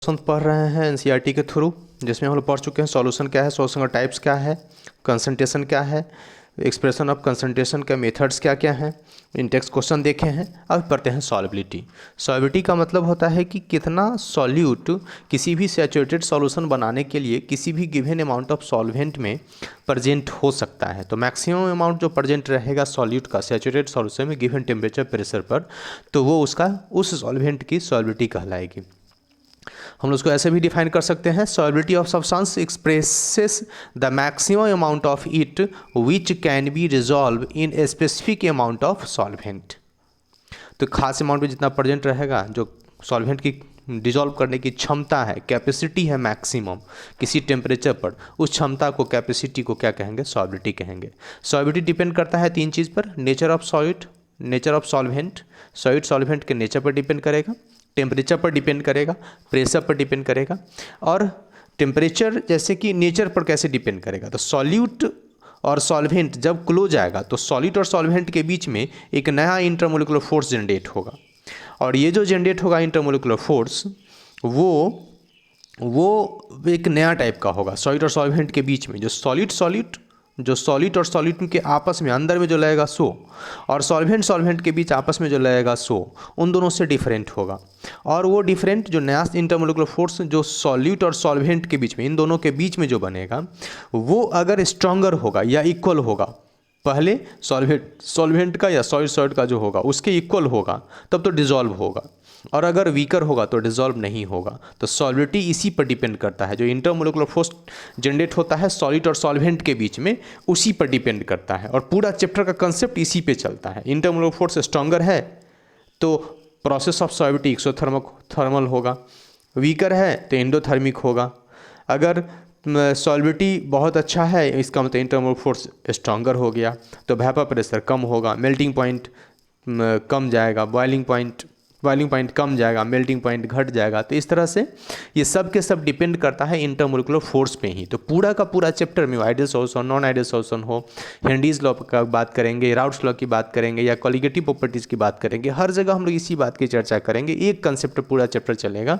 पढ़ रहे हैं एनसीईआरटी के थ्रू, जिसमें हम लोग पढ़ चुके हैं सॉल्यूशन क्या है, सॉल्यूशन का टाइप्स क्या है, कंसंट्रेशन क्या है, एक्सप्रेशन ऑफ कंसंट्रेशन के मेथड्स क्या क्या हैं, इंटेक्स क्वेश्चन देखे हैं। अब पढ़ते हैं सॉल्युबिलिटी। सॉल्युबिलिटी का मतलब होता है कि कितना सॉल्यूट किसी भी सैचुरेटेड सॉल्यूशन बनाने के लिए किसी भी गिवन अमाउंट ऑफ सॉल्वेंट में प्रेजेंट हो सकता है। तो मैक्सिमम अमाउंट जो प्रेजेंट रहेगा सॉल्यूट का सैचुरेटेड सॉल्यूशन में गिवन टेम्परेचर प्रेशर पर, तो वो उसका उस सॉल्वेंट की सॉल्युबिलिटी कहलाएगी। हम लोग उसको ऐसे भी डिफाइन कर सकते हैं, solubility of substance expresses the maximum amount of it which can be resolve in a specific amount of solvent. तो खास अमाउंट में जितना प्रेजेंट रहेगा, जो सॉल्वेंट की डिजॉल्व करने की क्षमता है, कैपेसिटी है मैक्सिमम किसी टेम्परेचर पर, उस क्षमता को, कैपेसिटी को क्या कहेंगे, सॉल्युबिलिटी कहेंगे। सॉल्युबिलिटी डिपेंड करता है तीन चीज़ पर, nature of solute, nature of solvent, solvent के नेचर पर डिपेंड करेगा, टेम्परेचर पर डिपेंड करेगा, प्रेशर पर डिपेंड करेगा। और टेम्परेचर जैसे कि नेचर पर कैसे डिपेंड करेगा, तो सॉल्यूट और सॉल्वेंट जब क्लोज आएगा तो सॉल्यूट और सॉल्वेंट के बीच में एक नया इंटरमोलिकुलर फोर्स जनरेट होगा, और ये जो जनरेट होगा इंटरमोलिकुलर फोर्स, वो एक नया टाइप का होगा। सॉलिड और सॉल्वेंट के बीच में जो सॉलिड और सॉल्यूट के आपस में अंदर में जो लगेगा सो, और सॉल्वेंट के बीच आपस में जो लगेगा सो, उन दोनों से डिफरेंट होगा। और वो डिफरेंट जो नया इंटरमोलिकुलर फोर्स जो सॉल्यूट और सॉल्वेंट के बीच में, इन दोनों के बीच में जो बनेगा, वो अगर स्ट्रॉन्गर होगा या इक्वल होगा, पहले सॉल्वेंट का या सॉलिड का जो होगा उसके इक्वल होगा, तब तो डिजॉल्व होगा, और अगर वीकर होगा तो डिजॉल्व नहीं होगा। तो सॉल्युबिलिटी इसी पर डिपेंड करता है, जो इंटरमोलिकुलर फोर्स जनरेट होता है सॉलिड और सॉल्वेंट के बीच में, उसी पर डिपेंड करता है। और पूरा चैप्टर का कंसेप्ट इसी पे चलता है। इंटरमोलिकुलर फोर्स स्ट्रॉन्गर है तो प्रोसेस ऑफ सॉल्युबिलिटी एक्सोथर्मल होगा, वीकर है तो एंडोथर्मिक होगा। अगर सॉल्युबिलिटी बहुत अच्छा है, इसका मतलब इंटरमोलिकुलर फोर्स स्ट्रॉन्गर हो गया, तो वेपर प्रेशर कम होगा, मेल्टिंग पॉइंट कम जाएगा, बॉइलिंग पॉइंट कम जाएगा, मेल्टिंग पॉइंट घट जाएगा। तो इस तरह से ये सब के सब डिपेंड करता है इंटरमोलिकुलर फोर्स पे ही। तो पूरा का पूरा चैप्टर में ideal solution, non ideal solution हो, हेनरीज लॉ का बात करेंगे, राउट्स लॉ की बात करेंगे, या कोलिगेटिव प्रॉपर्टीज़ की बात करेंगे, हर जगह हम लोग इसी बात की चर्चा करेंगे। एक कंसेप्ट पूरा चैप्टर चलेगा,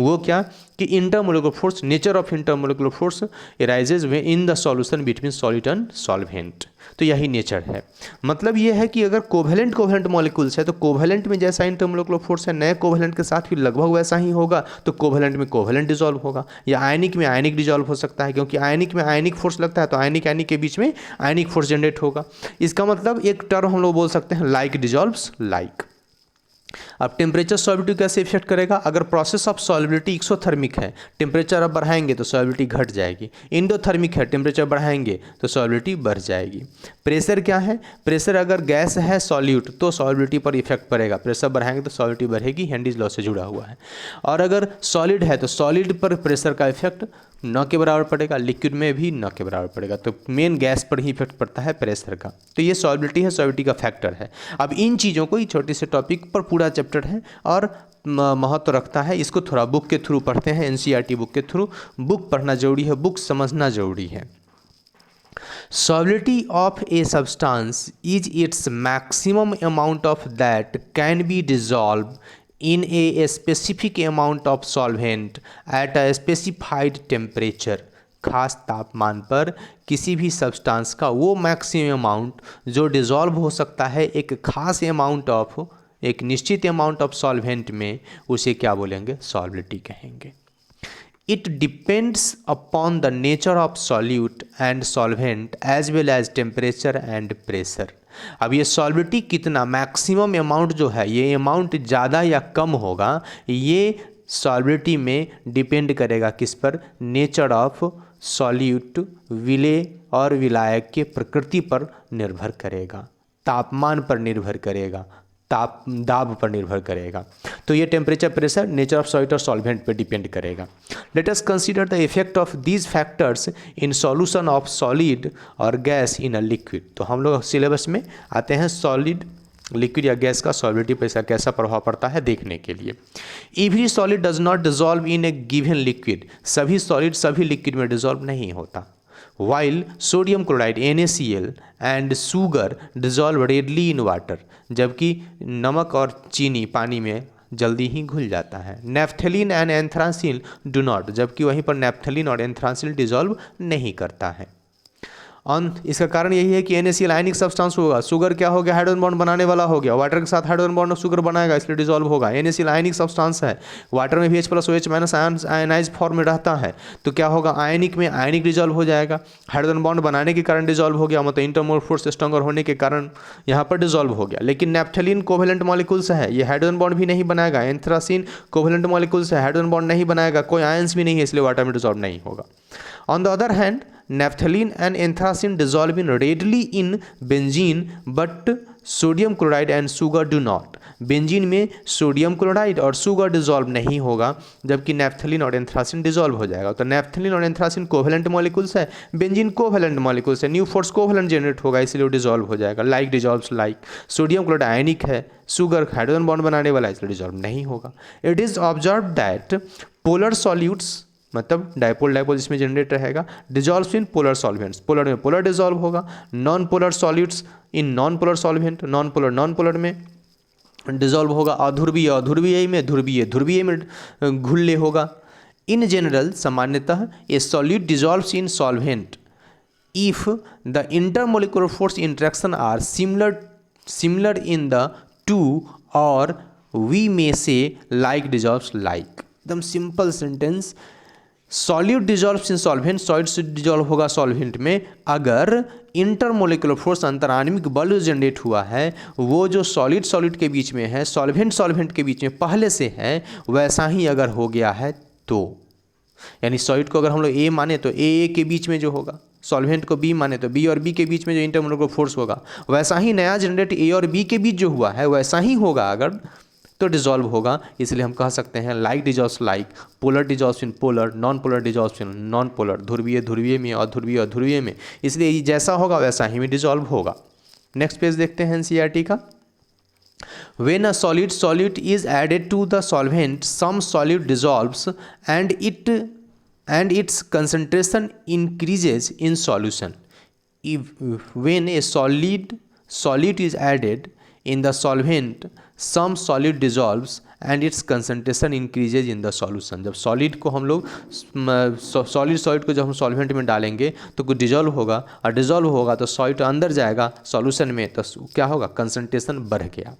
वो क्या कि intermolecular force, nature of intermolecular force arises in the solution between solid and solvent. तो यही नेचर है। मतलब ये है कि अगर कोवेलेंट मॉलिक्यूल्स है तो कोवेलेंट में जैसा इंटरमोलिकुलर फोर्स है, नए कोवेलेंट के साथ भी लगभग वैसा ही होगा, तो कोवेलेंट में कोवेलेंट डिजॉल्व होगा, या आयनिक में आयनिक डिजॉल्व हो सकता है, क्योंकि आयनिक में आयनिक फोर्स लगता है तो आयनिक के बीच में आयनिक फोर्स जनरेट होगा। इसका मतलब एक टर्म हम लोग बोल सकते हैं, लाइक डिजॉल्व्स लाइक। अब टेम्परेचर सॉल्युबिलिटी कैसे इफेक्ट करेगा, अगर प्रोसेस ऑफ सॉल्युबिलिटी एक्सोथर्मिक है, टेम्परेचर अब बढ़ाएंगे तो सॉल्युबिलिटी घट जाएगी। एंडोथर्मिक है, टेम्परेचर बढ़ाएंगे तो सॉल्युबिलिटी बढ़ जाएगी। प्रेशर क्या है, प्रेशर अगर गैस है सॉल्यूट तो सॉल्युबिलिटी पर इफेक्ट पड़ेगा, प्रेशर बढ़ाएंगे तो सॉल्युबिलिटी बढ़ेगी, हेनरीज लॉ से जुड़ा हुआ है। और अगर सॉलिड है तो सॉलिड पर प्रेशर का इफेक्ट न के बराबर पड़ेगा, लिक्विड में भी न के बराबर पड़ेगा। तो मेन गैस पर ही इफेक्ट पड़ता है प्रेशर का। तो ये सॉल्युबिलिटी है, सॉल्युबिलिटी का फैक्टर है। अब इन चीज़ों को, छोटे से टॉपिक पर पूरा चैप्टर है और महत्व रखता है, इसको थोड़ा बुक के थ्रू पढ़ते हैं, एनसीईआरटी बुक के थ्रू। बुक पढ़ना जरूरी है, बुक समझना जरूरी है। Solubility of a substance is its maximum amount of that can be dissolved in a specific amount of solvent at a specified temperature। खास तापमान पर किसी भी सब्सटेंस का वो मैक्सिमम अमाउंट जो डिज़ोल्व हो सकता है एक खास अमाउंट ऑफ, एक निश्चित अमाउंट ऑफ सॉल्वेंट में, उसे क्या बोलेंगे, सॉल्युबिलिटी कहेंगे। It depends upon the nature of solute and solvent as well as temperature and pressure। अब ये सॉल्युबिलिटी कितना, मैक्सिमम अमाउंट जो है, ये अमाउंट ज़्यादा या कम होगा, ये सॉल्युबिलिटी में डिपेंड करेगा किस पर, नेचर ऑफ सॉल्यूट, विलेय और विलायक के प्रकृति पर निर्भर करेगा, तापमान पर निर्भर करेगा, दाब पर निर्भर करेगा। तो ये temperature, pressure, nature of solid और सॉल्वेंट पर डिपेंड करेगा। Let us consider the effect of these factors in solution of solid और गैस इन अ लिक्विड। तो हम लोग सिलेबस में आते हैं सॉलिड, लिक्विड या गैस का सॉल्युबिलिटी पर इसका कैसा प्रभाव पड़ता है देखने के लिए। Every solid does not dissolve in A given liquid. सभी सॉलिड सभी लिक्विड में डिजॉल्व नहीं होता। while sodium chloride NaCl and sugar dissolve readily in water। जबकि नमक और चीनी पानी में जल्दी ही घुल जाता है। Naphthalene and anthracene do not, जबकि वहीं पर नेफ्थलीन और एंथ्रासिन डिजॉल्व नहीं करता है। इसका कारण यही है कि NaCl आयनिक सब्सटेंस होगा, शुगर क्या हो गया, हाइड्रोजन बॉन्ड बनाने वाला हो गया, वाटर के साथ हाइड्रोजन बॉन्ड शुगर बनाएगा इसलिए डिजॉल्व होगा। NaCl आयनिक सब्सटेंस है, वाटर में भी H+OH- आयनाइज फॉर्म में रहता है, तो क्या होगा, आयनिक में आयनिक डिजॉल्व हो जाएगा, हाइड्रोजन बॉन्ड बनाने के कारण डिजॉल्व हो गया, मतलब इंटरमोलर फोर्स स्ट्रॉन्गर होने के कारण यहाँ पर डिजॉल्व हो गया। लेकिन नेफ्थलीन कोवेलेंट मॉलिक्यूल्स है, ये हाइड्रोजन बॉन्ड भी नहीं बनाएगा, एंथ्रासिन कोवेलेंट मॉलिक्यूल्स है, हाइड्रोजन बॉन्ड नहीं बनाएगा, कोई आयंस भी नहीं है, इसलिए वाटर में डिजॉल्व नहीं होगा। On the other hand naphthalene and anthracene dissolve in readily in benzene but sodium chloride and sugar do not। Benzene में सोडियम क्लोराइड और शुगर डिजॉल्व नहीं होगा, जबकि नेफ्थलीन और एंथ्रासिन डिजॉल्व हो जाएगा। तो नेफ्थलीन और एंथ्रासिन कोवेलेंट मॉलिक्यूल्स है, बेंजीन कोवेलेंट मॉलिक्यूल्स है, न्यू फोर्स कोवेलेंट जनरेट होगा, इसलिए वो डिजॉल्व हो जाएगा। Like dissolves like, sodium chloride ionic है, शुगर हाइड्रोजन बॉन्ड बनाने वाला है, इसलिए डिजॉल्व नहीं होगा। It is observe that polar solutes, मतलब डायपोल डायपोल जिसमें जनरेट रहेगा, dissolves in polar solvents, polar में पोलर डिजॉल्व होगा, non polar solutes in non polar solvent, non polar में डिजॉल्व होगा, अध्रुवीय अध्रुवीय में, ध्रुवीय ध्रुवीय में घुल्ले होगा। इन जनरल सामान्यतः a solute dissolves in solvent if the intermolecular force interaction are similar in the two, और we may say like dissolves like. एकदम simple sentence, solute dissolves in solvent, solid से डिजॉल्व होगा solvent में अगर intermolecular force अंतराणविक बल generate हुआ है, वो जो सॉलिड के बीच में है, सॉल्वेंट के बीच में पहले से है, वैसा ही अगर हो गया है तो, यानी सॉलिड को अगर हम लोग A माने तो A के बीच में जो होगा, सॉल्वेंट को B माने तो B और B के बीच में जो इंटरमोलिकुलर फोर्स होगा, वैसा ही नया जनरेट A और B के बीच जो हुआ है वैसा ही होगा अगर, तो डिजॉल्व होगा। इसलिए हम कह सकते हैं like dissolves like, polar dissolves in polar, non polar dissolves in non polar, ध्रुवीय ध्रुवीय में, अध्रुवीय में, इसलिए जैसा होगा वैसा ही में डिजॉल्व होगा। नेक्स्ट पेज देखते हैं NCERT का। When a solute is added to the solvent, some solute dissolves and its concentration increases in solution. When a solute is added in the solvent, some solute dissolves and its concentration increases in the solution। जब solid को हम लोग solid को जब हम solvent में डालेंगे तो कुछ डिजॉल्व होगा, और डिजॉल्व होगा तो सॉलिड अंदर जाएगा सॉल्यूशन में, तो क्या होगा, कंसंट्रेशन बढ़ गया।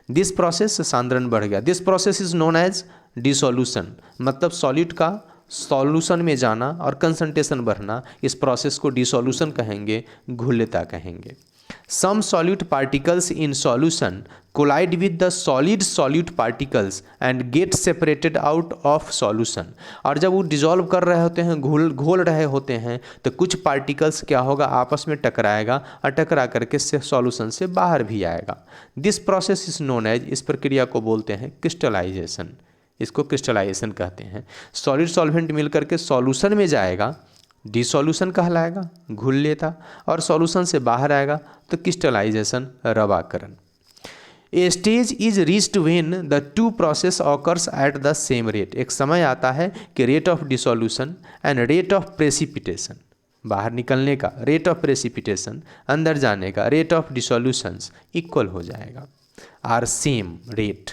दिस प्रोसेस, सांद्रण बढ़ गया। This process is known as dissolution, मतलब सॉलिड का सॉल्यूशन में जाना और कंसंट्रेशन बढ़ना, इस प्रोसेस को डिसोल्यूशन कहेंगे, घुलता कहेंगे। Some solute particles in solution collide with the solute particles and get separated out of solution। और जब वो डिजॉल्व कर रहे होते हैं, घोल रहे होते हैं, तो कुछ पार्टिकल्स क्या होगा, आपस में टकराएगा और टकरा करके सॉल्यूशन से बाहर भी आएगा। This process is known as, इस प्रक्रिया को बोलते हैं क्रिस्टलाइजेशन, इसको क्रिस्टलाइजेशन कहते हैं। सॉलिड सॉल्वेंट मिल करके सॉल्यूशन में जाएगा, डिसोल्यूशन कहलाएगा, घुल लेता, और सॉल्यूशन से बाहर आएगा तो क्रिस्टलाइजेशन, रवाकरण। A stage is reached when the two process occurs at the same rate. एक समय आता है कि rate of dissolution and rate of precipitation, बाहर निकलने का रेट ऑफ प्रेसिपिटेशन, अंदर जाने का रेट ऑफ डिसोल्यूशंस इक्वल हो जाएगा, are same rate.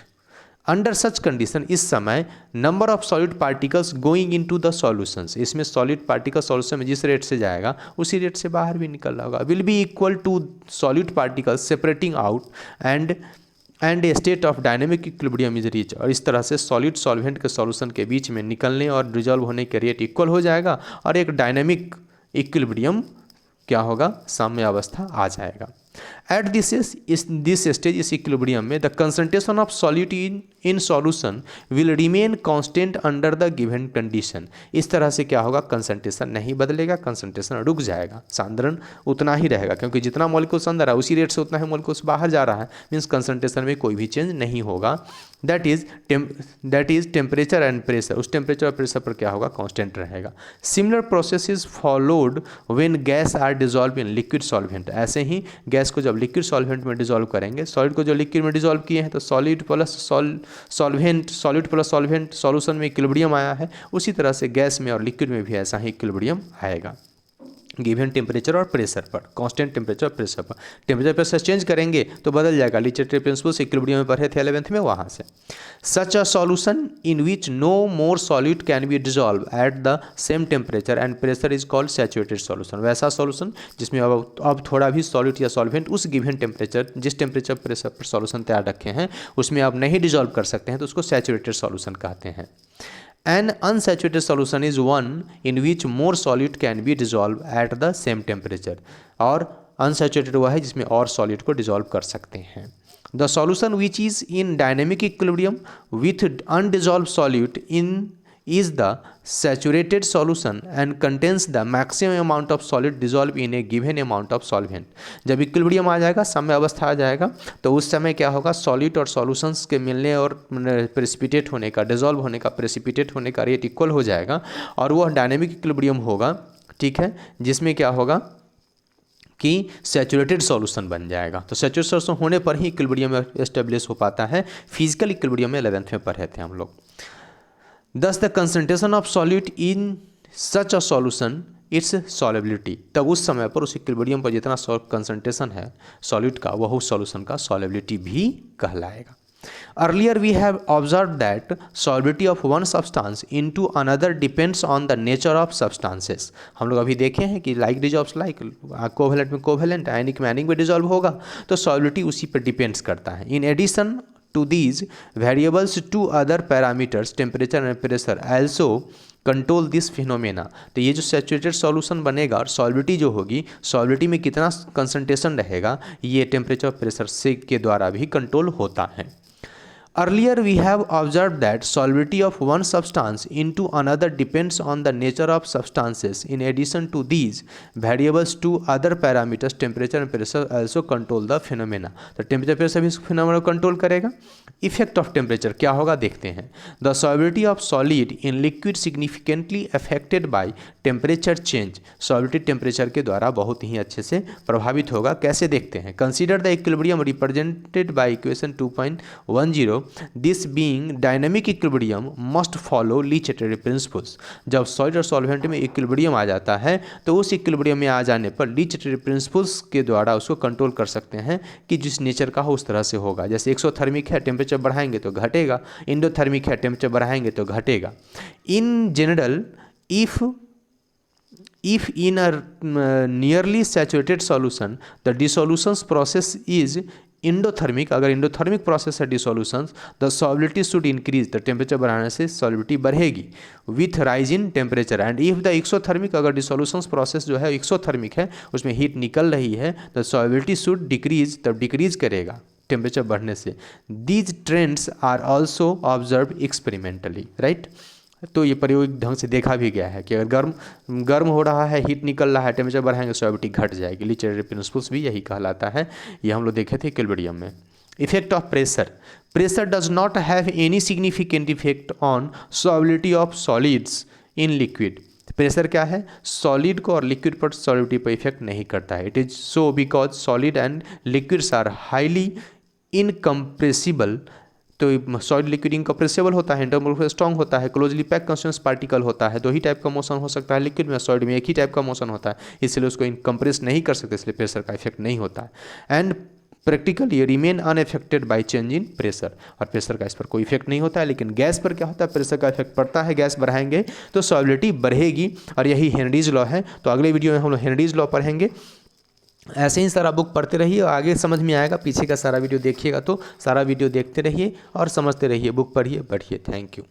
Under such condition, इस समय number of solid particles going into the solutions, इसमें सॉलिड पार्टिकल सॉल्यूशन में जिस रेट से जाएगा उसी रेट से बाहर भी निकल रहा होगा, will be equal to solid particles separating out and a state of dynamic equilibrium is reach. और इस तरह से सॉलिड सॉल्वेंट के सॉल्यूशन के बीच में निकलने और डिजॉल्व होने के रेट इक्वल हो जाएगा, और एक डायनेमिक इक्विलिब्रियम क्या होगा, साम्य अवस्था आ जाएगा। एट दिस स्टेज, इस इक्विलिब्रियम में, the concentration of solute in solution will remain constant under the given condition. इस तरह से क्या होगा, कंसंट्रेशन नहीं बदलेगा, कंसंट्रेशन रुक जाएगा, सांद्रण उतना ही रहेगा, क्योंकि जितना मॉलिक्यूल्स अंदर है उसी रेट से उतना ही मॉलिक्यूल्स बाहर जा रहा है, मीन्स कंसंट्रेशन में कोई भी चेंज नहीं होगा। That is temperature and pressure, उस टेम्परेचर और प्रेशर पर क्या होगा, कांस्टेंट रहेगा। Similar process is followed when gas are dissolve in liquid solvent. ऐसे ही गैस को जब लिक्विड सॉल्वेंट में डिजॉल्व करेंगे, सॉलिड को जो लिक्विड में डिजॉल्व किए हैं तो solid plus solvent, solid plus solvent, solution में इक्विलिब्रियम आया है, उसी तरह से गैस में और लिक्विड में भी ऐसा ही इक्विलिब्रियम आएगा। गिवन टेम्परेचर और प्रेशर पर, कांस्टेंट टेम्परेचर और प्रेशर पर। टेम्परेचर प्रेशर चेंज करेंगे तो बदल जाएगा। लीचेट्री प्रिंसिपल्स इक्विलिब्रियम में पढ़े थे 11th में, वहाँ से। Such a solution in which no more solute can be dissolve at the same temperature and pressure is called saturated solution. वैसा सॉल्यूशन जिसमें अब थोड़ा भी सॉल्यूट या सॉल्वेंट उस गिवन टेम्परेचर, जिस टेम्परेचर प्रेशर पर सॉल्यूशन तैयार रखे हैं उसमें आप नहीं डिजॉल्व कर सकते हैं तो उसको सैचुरेटेड सॉल्यूशन कहते हैं। An unsaturated solution is one in which more solute can be dissolved at the same temperature। और unsaturated हुआ है जिसमें और solute को dissolve कर सकते हैं। The solution which is in dynamic equilibrium with undissolved solute is the saturated solution and contains the maximum amount of solid dissolved in a given amount of solvent। जब equilibrium आ जाएगा, साम्य अवस्था आ जाएगा, तो उस समय क्या होगा, सॉलिड और सॉल्यूशंस के मिलने और प्रेसिपिटेट होने का, डिजॉल्व होने का, प्रेसिपिटेट होने का रेट इक्वल हो जाएगा और वह डायनेमिक इक्विलिब्रियम होगा, ठीक है, जिसमें क्या होगा कि सैचुरेटेड सॉल्यूशन बन जाएगा। तो सैचुरेटेड सॉल्यूशन होने पर ही इक्विलिब्रियम एस्टेब्लिश हो पाता है। फिजिकल इक्विलिब्रियम में 11th में पढ़े थे हम लोग। Thus the concentration of solute in such a solution its solubility। तब उस समय पर उस इक्विलिब्रियम पर जितना कंसंट्रेशन है सॉल्यूट का, वह उस सॉल्यूशन का सॉल्युबिलिटी भी कहलाएगा। Earlier we have observed that solubility of one substance into another depends on the nature of substances। हम लोग अभी देखे हैं कि like dissolves like, कोवेलेंट में कोवेलेंट, आयनिक में आयनिक में डिजॉल्व होगा, तो सॉल्युबिलिटी उसी पर डिपेंड्स करता है। In addition to these variables, two other parameters temperature and pressure also control this phenomena। तो ये जो सैचुरेटेड सॉल्यूशन बनेगा और सॉल्युबिलिटी जो होगी, सॉल्युबिलिटी में कितना कंसंट्रेशन रहेगा, ये टेम्परेचर प्रेशर से के द्वारा भी कंट्रोल होता है। Earlier we have observed that solubility of one substance into another depends on the nature of substances। In addition to these variables, two other parameters temperature and pressure also control the phenomena। तो temperature pressure भी इस phenomena को control करेगा। Effect of temperature क्या होगा देखते हैं। The solubility of solid in liquid significantly affected by temperature change. Solubility temperature के द्वारा बहुत ही अच्छे से प्रभावित होगा। कैसे देखते हैं। Consider the equilibrium represented by equation 2.10। This being dynamic equilibrium must follow Le Chatelier principles. जब सॉलिड और सॉल्वेंट में इक्विलिब्रियम आ जाता है तो उस इक्विलिब्रियम में आ जाने पर लीचेट्री प्रिंसिपल्स के द्वारा उसको कंट्रोल कर सकते हैं कि जिस नेचर का हो उस तरह से होगा। जैसे एक्सोथर्मिक है, टेम्परेचर बढ़ाएंगे तो घटेगा, इंडोथर्मिक है, टेम्परेचर बढ़ाएंगे तो घटेगा। In general if in a nearly saturated solution the dissolution process is endothermic, अगर इंडोथर्मिक प्रोसेस है डिसोल्यूशंस, द सॉल्युबिलिटी शुड इंक्रीज, तो टेम्परेचर बढ़ाने से सॉल्युबिलिटी बढ़ेगी with rise in temperature. And if the exothermic, अगर डिसोल्यूशंस प्रोसेस जो है एक्सोथर्मिक है, उसमें हीट निकल रही है, द सॉल्युबिलिटी शुड डिक्रीज, तब डिक्रीज करेगा टेम्परेचर बढ़ने से। These trends are also observe experimentally, right. तो ये प्रायोगिक ढंग से देखा भी गया है कि अगर गर्म हो रहा है, हीट निकल रहा है, टेम्परेचर बढ़ाएंगे सॉल्युबिलिटी घट जाएगी। लीचेट्री प्रिंसिपल्स भी यही कहलाता है, ये हम लोग देखे थे इक्विलिब्रियम में। Effect of pressure. Pressure does not have any significant effect on solubility of solids in liquid. Pressure क्या है, सॉलिड को और लिक्विड पर सॉल्युबिलिटी पर इफेक्ट नहीं करता है। It is so because solid and liquids are highly incompressible. तो सॉलिड लिक्विड इनकम्प्रेसिबल होता है, इंटरमोलिकुलर स्ट्रॉन्ग होता है, क्लोजली पैक कंस्टिट्यूएंट्स पार्टिकल होता है, दो ही टाइप का मोशन हो सकता है लिक्विड में, सॉलिड में एक ही टाइप का मोशन होता है, इसलिए उसको इनकम्प्रेस नहीं कर सकते, इसलिए प्रेशर का इफेक्ट नहीं होता है। And practically remain unaffected by change in pressure. और प्रेशर का इस पर कोई इफेक्ट नहीं होता है। लेकिन गैस पर क्या होता है, प्रेशर का इफेक्ट पड़ता है, गैस बढ़ाएंगे तो सॉल्युबिलिटी बढ़ेगी, और यही हेनरीज लॉ है। तो अगले वीडियो में हम लोग हेनरीज लॉ पढ़ेंगे। ऐसे ही सारा बुक पढ़ते रहिए और आगे समझ में आएगा। पीछे का सारा वीडियो देखिएगा तो सारा वीडियो देखते रहिए और समझते रहिए, बुक पढ़िए, बढ़िए। Thank you.